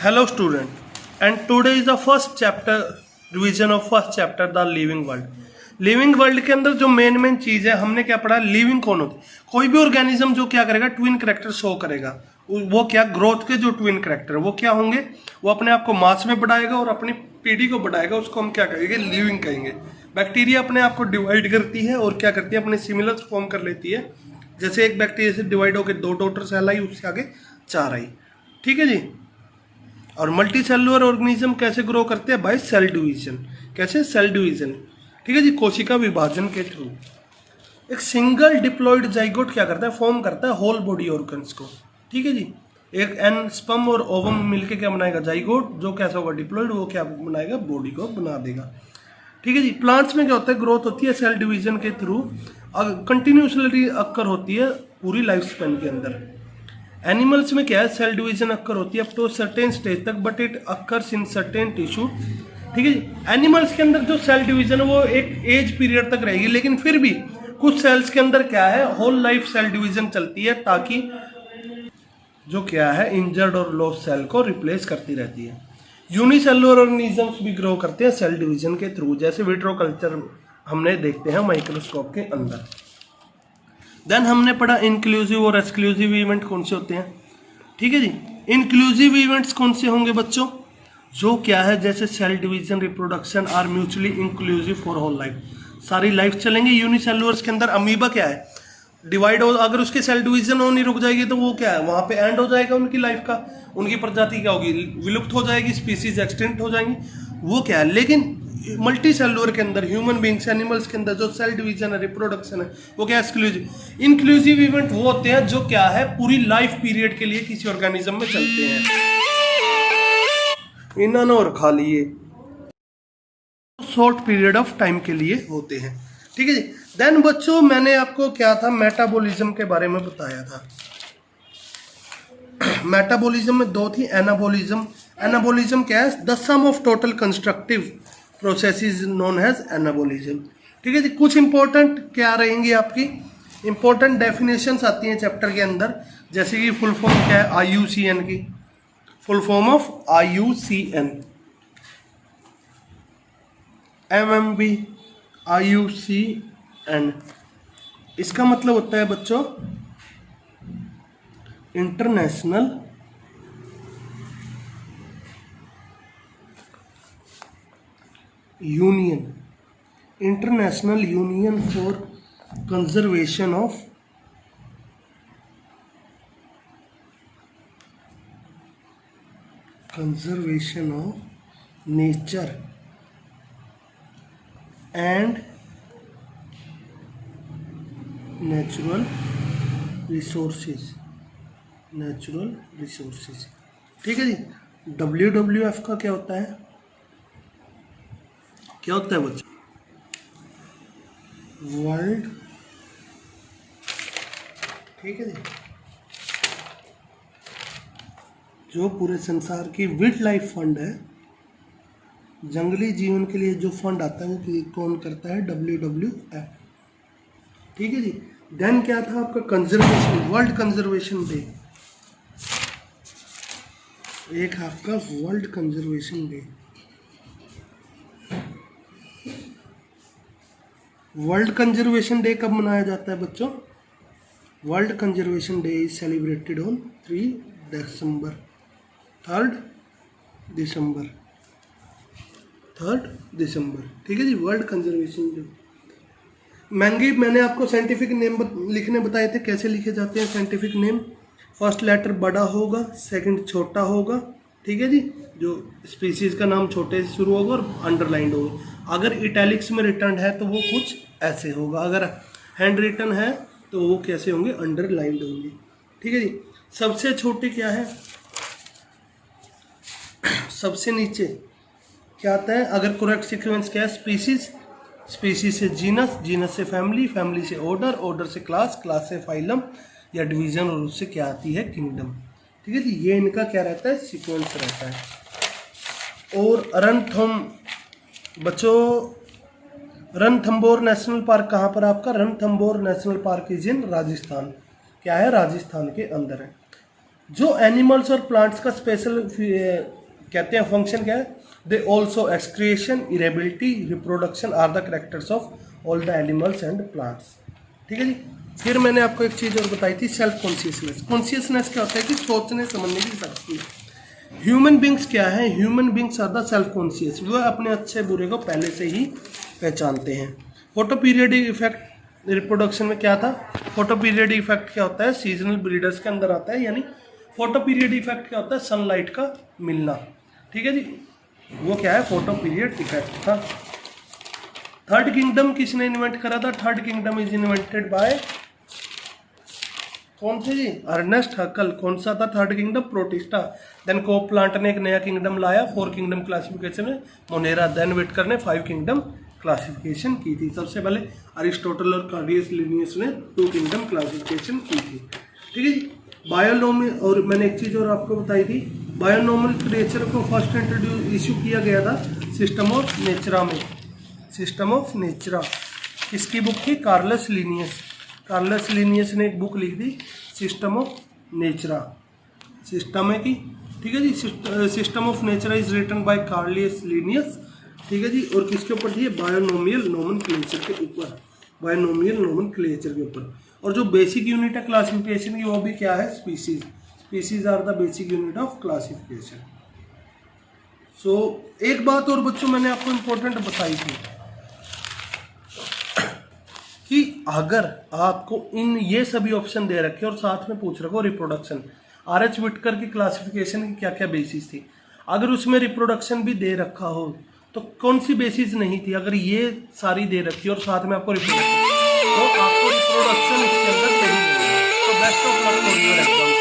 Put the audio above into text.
Hello student, and today is the first chapter revision of first chapter the living world. Living world के अंदर जो main चीज है हमने क्या पढ़ा, लिविंग कौन होती है, कोई भी ऑर्गेनिज्म जो क्या करेगा, ट्विन करेक्टर शो करेगा। वो क्या, ग्रोथ के जो ट्विन करेक्टर वो क्या होंगे, वो अपने आप को मास में बढ़ाएगा और अपनी पीढ़ी को बढ़ाएगा, उसको हम क्या कहेंगे, लिविंग कहेंगे। बैक्टीरिया अपने आप को डिवाइड करती है और क्या करती है, अपने सिमिलर्स फॉर्म कर लेती है। जैसे एक बैक्टीरिया से डिवाइड होकर 2 डॉटर सेल आई, उससे आगे 4 आई। ठीक है जी। और मल्टी सेलुलर ऑर्गेनिज्म कैसे ग्रो करते हैं, बाय सेल डिवीजन। कैसे, सेल डिवीजन। ठीक है जी, कोशिका विभाजन के थ्रू। एक सिंगल डिप्लॉइड जाइगोट क्या करता है, फॉर्म करता है होल बॉडी ऑर्गन्स को। ठीक है जी। एक एन स्पर्म और ओवम मिलके क्या बनाएगा, जाइगोट, जो कैसा होगा, डिप्लॉइड, वो क्या बनाएगा, बॉडी को बना देगा। ठीक है जी। प्लांट्स में क्या होता है, ग्रोथ होती है सेल डिवीजन के थ्रू, कंटिन्यूसली अक्कर होती है पूरी लाइफ स्पेन के अंदर। एनिमल्स में क्या है, सेल डिवीजन अक्कर होती है अप टू सर्टेन स्टेज तक, but it occurs in certain tissue. ठीक है जी। एनिमल्स के अंदर जो सेल डिवीजन है वो एक एज पीरियड तक रहेगी, लेकिन फिर भी कुछ सेल्स के अंदर क्या है, होल लाइफ सेल डिवीजन चलती है, ताकि जो क्या है, इंजर्ड और लॉस सेल को रिप्लेस करती रहती है। यूनिसेलुलर ऑर्गेनिजम्स भी ग्रो करते हैं सेल डिवीजन के थ्रू, जैसे विट्रो कल्चर हमने देखते हैं माइक्रोस्कोप के अंदर। देन हमने पढ़ा इंक्लूसिव और एक्सक्लूसिव इवेंट कौन से होते हैं। ठीक है जी। इंक्लूसिव इवेंट्स कौन से होंगे बच्चों, जो क्या है, जैसे cell division, reproduction are mutually inclusive for whole life, सारी लाइफ चलेंगे। यूनिसेलुलर्स के अंदर अमीबा क्या है, डिवाइड हो, अगर उसके सेल डिवीजन हो नहीं रुक जाएगी तो वो क्या है, वहां पे एंड हो जाएगा उनकी लाइफ का, उनकी प्रजाति क्या होगी, विलुप्त हो जाएगी, स्पीसीज एक्सटिंक्ट हो जाएंगी, वो क्या है। लेकिन मल्टी सेलुलर के अंदर, ह्यूमन बींग्स, एनिमल्स के अंदर जो सेल डिवीजन है, रिप्रोडक्शन है, वो क्या, एक्सक्लूसिव। इंक्लूसिव इवेंट वो होते हैं जो क्या है, पूरी लाइफ पीरियड के लिए किसी ऑर्गेनिज्म में चलते हैं। इन्होंने और खा लिए, शॉर्ट पीरियड ऑफ टाइम के लिए होते हैं। ठीक है जी। देन बच्चों मैंने आपको क्या था, मेटाबॉलिज्म के बारे में बताया था। मेटाबॉलिज्म में 2 थी, एनाबॉलिज्म। एनाबॉलिज्म क्या है, the sum of total constructive processes known as anabolism. ठीक है जी। कुछ इंपॉर्टेंट क्या रहेंगी आपकी, इंपॉर्टेंट डेफिनेशंस आती हैं चैप्टर के अंदर, जैसे कि फुल फॉर्म क्या है, IUCN की, full form of IUCN, MMB, IUCN। इसका मतलब होता है बच्चों international union, international union for conservation of nature and natural resources. ठीक है जी। WWF का क्या होता है, क्या होता है बच्चों, वर्ल्ड, ठीक है जी, जो पूरे संसार की वाइल्ड लाइफ फंड है, जंगली जीवन के लिए जो फंड आता है वो कौन करता है, WWF। ठीक है जी। देन क्या था आपका, कंजर्वेशन, वर्ल्ड कंजर्वेशन डे, एक आपका world conservation day. World conservation day कब मनाया जाता है बच्चों, world conservation day is celebrated on 3 दिसंबर, 3 दिसंबर। ठीक है जी, वर्ल्ड कंजर्वेशन डे। मैंने आपको साइंटिफिक नेम लिखने बताए थे, कैसे लिखे जाते हैं साइंटिफिक नेम। फर्स्ट लेटर बड़ा होगा, सेकंड छोटा होगा। ठीक है जी, जो स्पीसीज का नाम छोटे से शुरू होगा और अंडरलाइंड होगा। अगर इटैलिक्स में रिटर्न है तो वो कुछ ऐसे होगा, अगर हैंड रिटन है तो वो कैसे होंगे, अंडरलाइंड होंगे। ठीक है जी। सबसे छोटे क्या है, सबसे नीचे क्या आता है, अगर करेक्ट सीक्वेंस क्या है, स्पीसीज से जीनस, जीनस से फैमिली, फैमिली से ऑर्डर, ऑर्डर से क्लास, क्लास से फाइलम या डिवीजन, और उससे क्या आती है, किंगडम। ठीक है जी। ये इनका क्या रहता है, सीक्वेंस रहता है। और बच्चों रणथंबोर नेशनल पार्क कहाँ पर आपका, Ranthambore national park is in Rajasthan. क्या है, राजस्थान के अंदर है। जो एनिमल्स और प्लांट्स का स्पेशल कहते हैं फंक्शन क्या है, they also excretion, irritability, reproduction are the characters of all the animals and plants. ठीक है जी। फिर मैंने आपको एक चीज़ और बताई थी, सेल्फ कॉन्शियसनेस। कॉन्शियसनेस क्या होता है कि सोचने समझने की शक्ति। ह्यूमन बींग्स क्या है, human beings are the self conscious, वो अपने अच्छे बुरे को पहले से ही पहचानते हैं। फोटो पीरियडिक इफेक्ट रिप्रोडक्शन में क्या था, फोटो पीरियडिक इफेक्ट क्या होता है, सीजनल ब्रीडर्स के अंदर आता है, यानी फोटो पीरियड इफेक्ट क्या होता है, सनलाइट का मिलना। ठीक है जी, वो क्या है, फोटो पीरियड इफेक्ट था। थर्ड किंगडम किसने इन्वेंट करा था, third kingdom is invented by कौन थे जी, अर्नेस्ट हकल। कौन सा था थर्ड किंगडम, प्रोटिस्टा। देन कोप प्लांट ने एक नया किंगडम लाया, 4 किंगडम क्लासिफिकेशन में, मोनेरा। देन विटकर ने 5 किंगडम क्लासिफिकेशन की थी। सबसे पहले अरिस्टोटल और कार्डियस लिनियस ने 2 किंगडम क्लासिफिकेशन की थी। ठीक है जी। बायोनोमी, और मैंने एक चीज़ और आपको बताई थी, बायोनोमेनक्लेचर को फर्स्ट इंट्रोड्यूस इशू किया गया था सिस्टम ऑफ नेचरा में। सिस्टम ऑफ नेचरा किसकी बुक थी, कार्लस लिनियस। कार्लस लिनियस ने एक बुक लिख दी, सिस्टम ऑफ नेचरा, सिस्टम है की। ठीक है जी। System of naturae is written by Carolus Linnaeus. ठीक है जी। और किसके ऊपर थी, बायोनोमियल नोमेनक्लेचर के ऊपर, बायोनोमियल नोमेनक्लेचर के ऊपर। और जो बेसिक यूनिट है क्लासिफिकेशन की, वो भी क्या है, species. Species are the basic unit of classification. So एक बात और बच्चों मैंने आपको इंपॉर्टेंट बताई थी कि अगर आपको इन ये सभी ऑप्शन दे रखे और साथ में पूछ रखो रिप्रोडक्शन, आर.एच. विटकर की क्लासिफिकेशन की क्या क्या बेसिस थी, अगर उसमें रिप्रोडक्शन भी दे रखा हो तो कौन सी बेसिस नहीं थी, अगर ये सारी दे रखी और साथ में आपको रिप्रोडक्शन, तो आपको रिप्रोडक्शन इसके अंदर नहीं मिलेगा। तो best of luck for your exam.